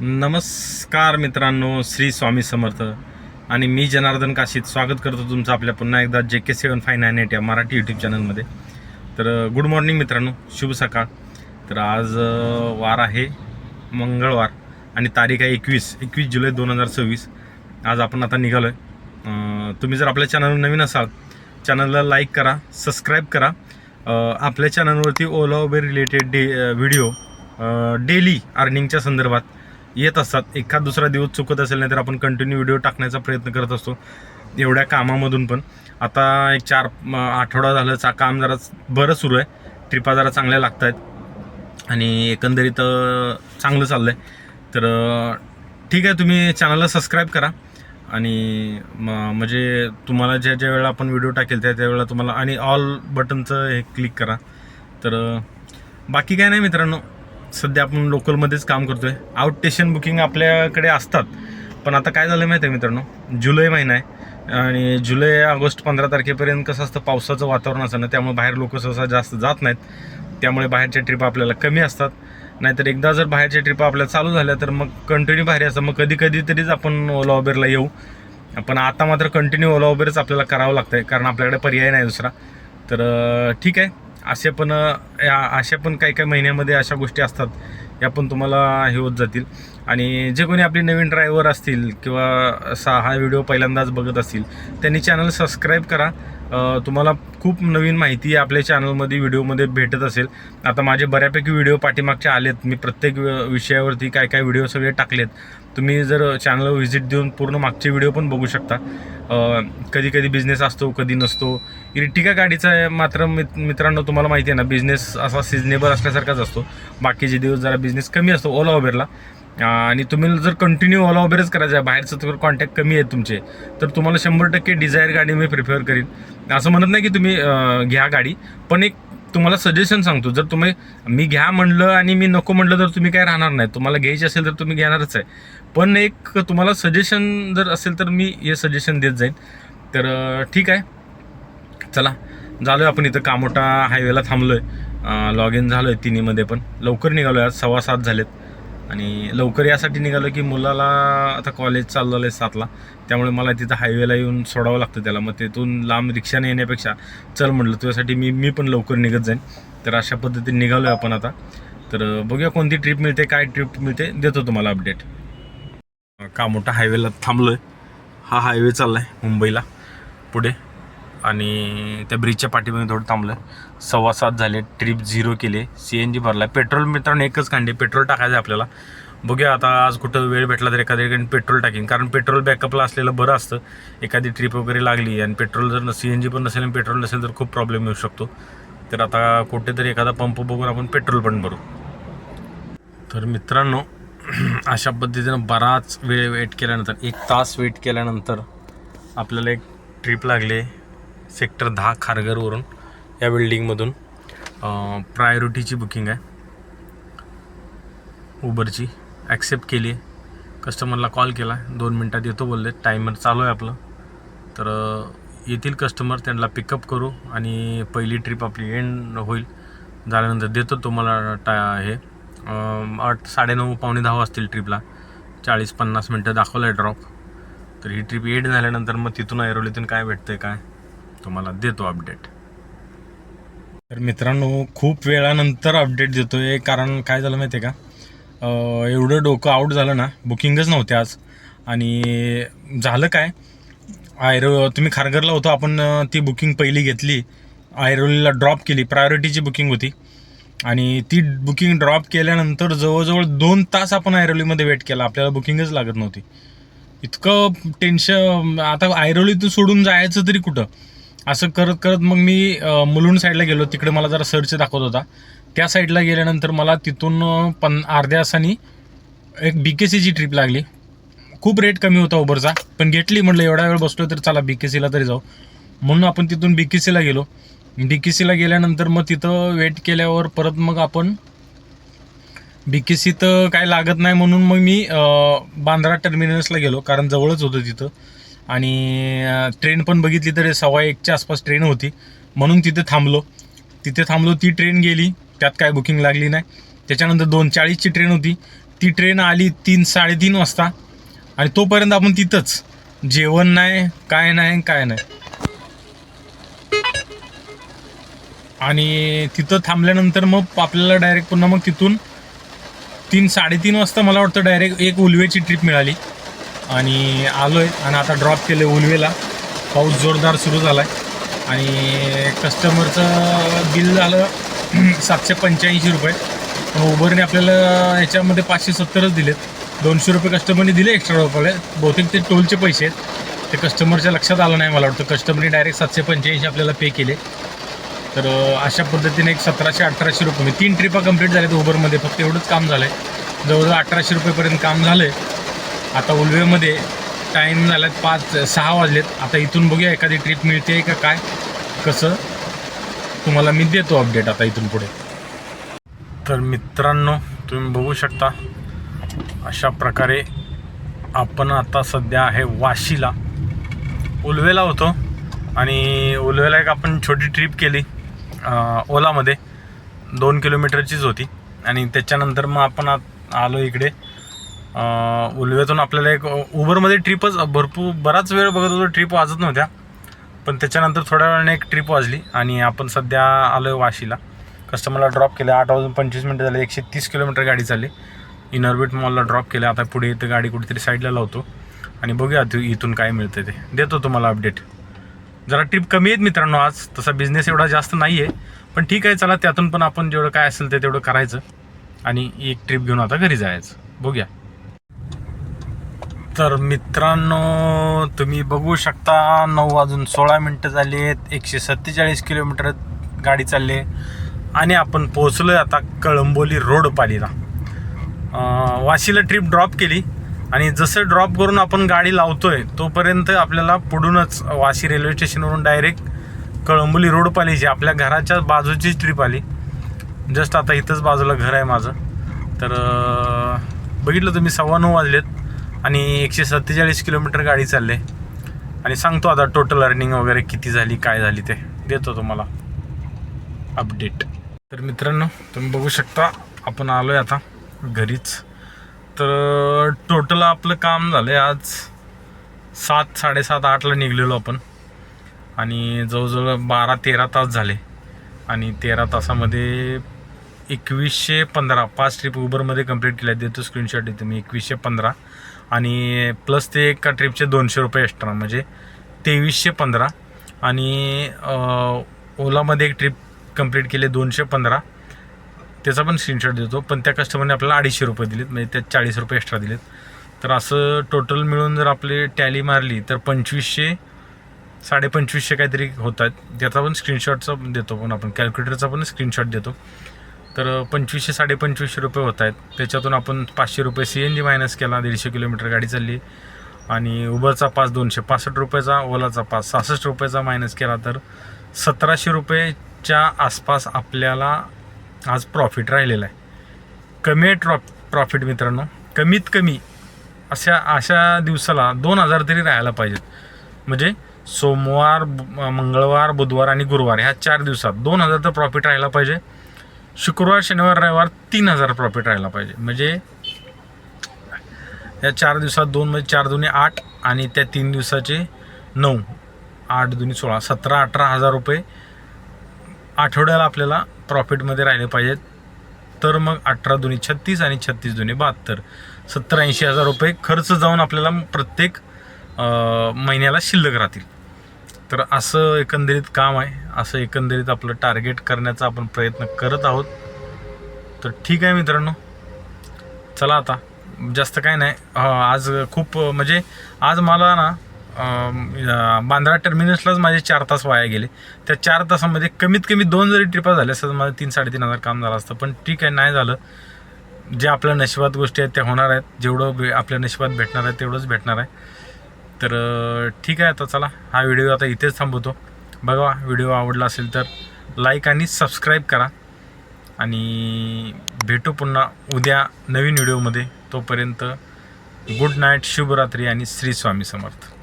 नमस्कार मित्रांनो, श्री स्वामी समर्थ. आणि मी जनार्दन काशीत स्वागत करतो तुमचं आपल्या पुन्हा एकदा JK7598 या मराठी यूट्यूब चॅनलमध्ये. तर गुड मॉर्निंग मित्रांनो, शुभ सकाळ. तर आज वार आहे मंगळवार आणि तारीख आहे 21 जुलै 2026. आज आपण आता निघालो आहे. तुम्ही जर आपल्या चॅनलवर नवीन असाल, चॅनलला लाईक करा, सबस्क्राईब करा. आपल्या चॅनलवरती ओला उबेर रिलेटेड व्हिडिओ डेली अर्निंगच्या संदर्भात येत असतात. एखाद दुसरा दिवस चुकत असेल नाही तर आपण कंटिन्यू व्हिडिओ टाकण्याचा प्रयत्न करत असतो. एवढ्या कामामधून पण आता एक 4 आठवडा झालं काम जरा बरं सुरू आहे. ट्रिपा जरा चांगल्या लागत आहेत आणि एकंदरीत चांगलं चाललं आहे. तर ठीक आहे, तुम्ही चॅनलला सबस्क्राईब करा आणि म्हणजे तुम्हाला ज्या ज्या वेळेला आपण व्हिडिओ टाकेल त्या वेळेला तुम्हाला आणि ऑल बटनचं हे क्लिक करा. तर बाकी काय नाही मित्रांनो, सध्या आपण लोकलमध्येच काम करतोय. आउट स्टेशन बुकिंग आपल्याकडे असतात, पण आता काय झालं माहिती आहे मित्रांनो, जुलै महिना आहे आणि जुलै ऑगस्ट 15 तारखेपर्यंत कसं असतं, पावसाचं वातावरण असतं ना, त्यामुळे बाहेर लोक सहसा जास्त जात नाहीत. त्यामुळे बाहेरच्या ट्रिप आपल्याला कमी असतात. नाहीतर एकदा जर बाहेरच्या ट्रिप आपल्या चालू झाल्या तर मग कंटिन्यू बाहेर असतं. मग कधी तरीच आपण ओला उबेरला येऊ. पण आता मात्र कंटिन्यू ओला उबेरच आपल्याला करावं लागतं आहे, कारण आपल्याकडे पर्याय नाही दुसरा. तर ठीक आहे, अशा पण काही महिन्यामध्ये अशा गोष्टी असतात, या पण तुम्हाला हे होत जातील. आणि जे कोणी आपले नवीन ड्रायव्हर असतील किंवा हा व्हिडिओ पहिल्यांदाच बघत असतील, त्यांनी चॅनल सबस्क्राईब करा. तुम्हाला खूप नवीन माहिती आपल्या चॅनलमध्ये व्हिडिओमध्ये भेटत असेल. आता माझे बऱ्यापैकी व्हिडिओ पाठीमागचे आलेत, मी प्रत्येक विषयावरती काय व्हिडिओ सगळे टाकलेत. तुम्ही जर चॅनलवर व्हिजिट देऊन पूर्ण मागचे व्हिडिओ पण बघू शकता. कधी बिझनेस असतो, कधी नसतो. इर्टिगा गाडीचा मात्र मित्रांनो तुम्हाला माहिती आहे ना, बिझनेस असा सिजनेबल असल्यासारखाच असतो. बाकीचे दिवस जरा बिझनेस कमी असतो ओला उबेरला. आणि तुम्ही जर कंटिन्यू ओला उबेरच करायचं आहे, बाहेरचं तर कॉन्टॅक्ट कमी आहेत तुमचे, तर तुम्हाला 100% डिझायर गाडी मी प्रिफर करीन. असं म्हणत नाही की तुम्ही घ्या गाडी, पण एक तुम्हाला सजेशन सांगतो. जर मी घ्या म्हणलं आणि मी नको म्हणलं तर तुम्ही काय राहणार नाही. तुम्हाला घ्यायची असेल तर तुम्ही घेणारच आहे. पण एक तुम्हाला सजेशन जर असेल तर मी हे सजेशन देत जाईन. तर ठीक आहे, चला झालो आहे आपण इथं कामोठा हायवेला थांबलो आहे. लॉग इन झालो आहे तिन्हीमध्ये, पण लवकर निघालो आहे. आज 6:15 झालेत आणि लवकर यासाठी निघालो की मुलाला आता कॉलेज चालू झालं आहे 7ला, त्यामुळे मला तिथं हायवेला येऊन सोडावं लागतं त्याला. मग तिथून लांब रिक्षाने येण्यापेक्षा चल म्हटलं तुझ्यासाठी मी पण लवकर निघत जाईन. तर अशा पद्धतीने निघालो आहे आपण आता. तर बघूया कोणती ट्रिप मिळते, काय ट्रिप मिळते, देतो तुम्हाला अपडेट. कामोठा हायवेला थांबलो आहे. हा हायवे चालला आहे मुंबईला पुढे आणि त्या ब्रिजच्या पाठीमध्ये थोडं थांबलं आहे. 6:15 झाले, ट्रिप 0 केली, CNG भरला आहे. पेट्रोल मित्रांनो एकच कांडे पेट्रोल टाकायचं आहे आपल्याला. बघूया आता आज कुठं वेळ भेटला तर एखाद्या ठिकाणी पेट्रोल टाकीन, कारण पेट्रोल बॅकअपला असलेलं बरं असतं. एखादी ट्रिप वगैरे लागली आणि पेट्रोल जर CNG पण नसेल आणि पेट्रोल नसेल तर खूप प्रॉब्लेम येऊ शकतो. तर आता कुठेतरी एखादा पंप बघून आपण पेट्रोल पण भरू. तर मित्रांनो अशा पद्धतीनं बराच वेळ वेट केल्यानंतर, 1 तास वेट केल्यानंतर आपल्याला एक ट्रिप लागली सेक्टर 10 खारघरवरून. या बिल्डिंगमधून प्रायोरिटीची बुकिंग आहे उबरची. ॲक्सेप्ट केली आहे, कस्टमरला कॉल केला, 2 मिनटात येतो बोलले. टायमर चालू आहे आपलं. तर येतील कस्टमर, त्यांना पिकअप करू आणि पहिली ट्रिप आपली एंड होईल. झाल्यानंतर देतो तुम्हाला हे 8, 9:30, पावणे 10 वाजतील ट्रिपला. 40-50 मिनटं दाखवलं आहे ड्रॉप. तर ही ट्रिप एंड झाल्यानंतर मग तिथून ऐरोलीतून काय भेटतं आहे काय तुम्हाला देतो अपडेट. तर मित्रांनो खूप वेळानंतर अपडेट देतो आहे, कारण काय झालं माहिती आहे का, एवढं डोकं आऊट झालं ना, बुकिंगच नव्हते आज. आणि झालं काय, तुम्ही खारघरला होतो आपण, ती बुकिंग पहिली घेतली, ऐरोलीला ड्रॉप केली. प्रायोरिटीची बुकिंग होती आणि ती बुकिंग ड्रॉप केल्यानंतर जवळजवळ 2 तास आपण ऐरोलीमध्ये वेट केला. आपल्याला बुकिंगच लागत नव्हती. इतकं टेन्शन. आता ऐरोलीतून सोडून जायचं तरी कुठं, असं करत मग मी मुलुंड साईडला गेलो. तिकडे मला जरा सर्च दाखवत होता. त्या साईडला गेल्यानंतर मला तिथून अर्ध्या तासानी एक BKCची ट्रिप लागली. खूप रेट कमी होता उबरचा, पण घेतली. म्हटलं एवढा वेळ बसलो तर चला BKCला तरी जाऊ, म्हणून आपण तिथून BKCला गेलो. BKCला गेल्यानंतर मग तिथं वेट केल्यावर परत मग आपण BKC तर काय लागत नाही म्हणून मग मी बांद्रा टर्मिनसला गेलो, कारण जवळच होतं तिथं. आणि ट्रेन पण बघितली तर 1:15च्या आसपास ट्रेन होती, म्हणून तिथे थांबलो. ती ट्रेन गेली, त्यात काय बुकिंग लागली नाही. त्याच्यानंतर 2:40ची ट्रेन होती, ती ट्रेन आली 3-3:30 वाजता आणि तोपर्यंत आपण तिथंच, जेवण नाही, काय नाही. आणि तिथं थांबल्यानंतर मग आपल्याला डायरेक्ट पुन्हा मग तिथून 3-3:30 वाजता मला वाटतं डायरेक्ट एक उलवेची ट्रिप मिळाली आणि आलो आहे. आणि आता ड्रॉप केलं आहे उलवेला. पाऊस जोरदार सुरू झाला आहे आणि कस्टमरचं बिल झालं 785 रुपये. पण उबरने आपल्याला ह्याच्यामध्ये 570च दिलेत. 200 रुपये कस्टमरने दिले एक्स्ट्रा रुपये. बहुतेक ते टोलचे पैसे आहेत, ते कस्टमरच्या लक्षात आलं नाही. मला वाटतं कस्टमरने डायरेक्ट 785 आपल्याला पे केले. तर अशा पद्धतीने एक 1700-1800 रुपये 3 ट्रिपा कंप्लीट झाल्यात उबरमध्ये. फक्त एवढंच काम झालं आहे. जवळजवळ 1800 रुपयेपर्यंत काम झालं आहे. आता उलवेमध्ये टाईम झाला 5-6 वाजलेत. आता इथून बघूया एखादी ट्रिप मिळते का काय, कसं तुम्हाला मी देतो अपडेट आता इथून पुढे. तर मित्रांनो, तुम्ही बघू शकता अशा प्रकारे आपण आता सध्या आहे वाशीला. उलवेला होतो आणि उलवेला एक आपण छोटी ट्रिप केली ओलामध्ये. 2 किलोमीटरचीच होती आणि त्याच्यानंतर मग आपण आलो इकडे. उलवेतून आपल्याला एक उबरमध्ये ट्रिपच बराच वेळ बघत होतो, ट्रिप वाजत नव्हत्या. पण त्याच्यानंतर थोड्या वेळाने एक ट्रिप वाजली आणि आपण सध्या आलो आहे वाशीला. कस्टमरला ड्रॉप केलं. 8:25 झाले. 130 किलोमीटर गाडी चालली. इनॉर्बिट मॉलला ड्रॉप केलं. आता पुढे इथं गाडी कुठेतरी साईडला लावतो आणि बघूया इथून काय मिळतं ते देतो तुम्हाला अपडेट. जरा ट्रिप कमी आहेत मित्रांनो आज. तसा बिझनेस एवढा जास्त नाही आहे, पण ठीक आहे, चला त्यातून पण आपण जेवढं काय असेल ते तेवढं करायचं आणि एक ट्रिप घेऊन आता घरी जायचं. बघूया. तर मित्रांनो, तुम्ही बघू शकता 9:16 झाली आहेत. 147 किलोमीटर गाडी चालली आणि आपण पोहोचलो आहे आता कळंबोली रोड पालीला. वाशीला ट्रिप ड्रॉप केली आणि जसं ड्रॉप करून आपण गाडी लावतोय तोपर्यंत आपल्याला पुढूनच वाशी रेल्वे स्टेशनवरून डायरेक्ट कळंबोली रोड पालीची आपल्या घराच्या बाजूची ट्रिप आली. जस्ट आता इथंच बाजूला घर आहे माझं. तर बघितलं तुम्ही 9:15 वाजलेत आणि 147 किलोमीटर गाडी चालले आणि सांगतो आता टोटल अर्निंग वगैरे किती झाली, काय झाली ते देतो तुम्हाला अपडेट. तर मित्रांनो, तुम्ही बघू शकता आपण आलो आहे आता घरीच. तर टोटल आपलं काम झालं आहे आज 7-7:30-8ला निघलेलो आपण आणि जवळजवळ 12-13 तास झाले. आणि 13 तासामध्ये 2115 5 ट्रिप उबरमध्ये कंप्लीट केल्या. देतो स्क्रीनशॉट देतो मी. 2115 आणि प्लस ते एका ट्रिपचे 200 रुपये एक्स्ट्रा म्हणजे 2315. आणि ओलामध्ये एक ट्रिप कंप्लीट केले 215, त्याचा पण स्क्रीनशॉट देतो. पण त्या कस्टमरने आपल्याला 250 रुपये दिलेत, म्हणजे त्यात 40 रुपये एक्स्ट्रा दिलेत. तर असं टोटल मिळून जर आपले टॅली मारली तर 2500-2550 काहीतरी होत आहेत. त्याचा पण स्क्रीनशॉटचा देतो, पण आपण कॅल्क्युलेटरचा पण स्क्रीनशॉट देतो. तर 2500-2550 रुपये होत आहेत. त्याच्यातून आपण 500 रुपये CNG मायनस केला. 150 किलोमीटर गाडी चालली आणि उबरचा पास 265 रुपयाचा, ओलाचा पास 66 रुपयाचा मायनस केला तर 1700 रुपयेच्या आसपास आपल्याला आज प्रॉफिट राहिलेला आहे. कमी आहे प्रॉफिट मित्रांनो. कमीत कमी अशा दिवसाला 2000 तरी राहायला पाहिजेत. म्हणजे सोमवार, मंगळवार, बुधवार आणि गुरुवार ह्या 4 दिवसात 2000 तर प्रॉफिट राहायला पाहिजे. शुक्रवार, शनिवार, रविवार 3000 प्रॉफिट राहायला पाहिजे. म्हणजे या 4 दिवसात 2 म्हणजे 4 दुने 8 आणि त्या 3 दिवसाचे 9, 8 दुने 16, 17-18 हजार रुपये आठवड्याला आपल्याला प्रॉफिटमध्ये राहिले पाहिजेत. तर मग 18 दुनी 36 आणि 36 दुनी 72, 70-80 हजार रुपये खर्च जाऊन आपल्याला प्रत्येक महिन्याला शिल्लक राहतील. तर असं एकंदरीत काम आहे. असं एकंदरीत आपलं टार्गेट करण्याचा आपण प्रयत्न करत आहोत. तर ठीक आहे मित्रांनो, चला आता जास्त काय नाही. आज खूप म्हणजे आज मला ना बांद्रा टर्मिनसलाच माझे 4 तास वाया गेले. त्या 4 तासामध्ये कमीत कमी 2 जरी ट्रिपा झाल्या असतात माझं 3-3.5 हजार काम झालं असतं. पण ठीक आहे, नाही झालं. जे आपल्या नशिबात गोष्टी आहेत त्या होणार आहेत. जेवढं आपल्या नशिबात भेटणार आहे तेवढंच भेटणार आहे. तर ठीक आहे, आता चला हा व्हिडिओ आता इथेच थांबवतो. बघा, व्हिडिओ आवडला असेल तर लाईक आणि सबस्क्राईब करा आणि भेटू पुन्हा उद्या नवीन व्हिडिओमध्ये. तोपर्यंत गुड नाईट, शुभरात्री आणि श्री स्वामी समर्थ.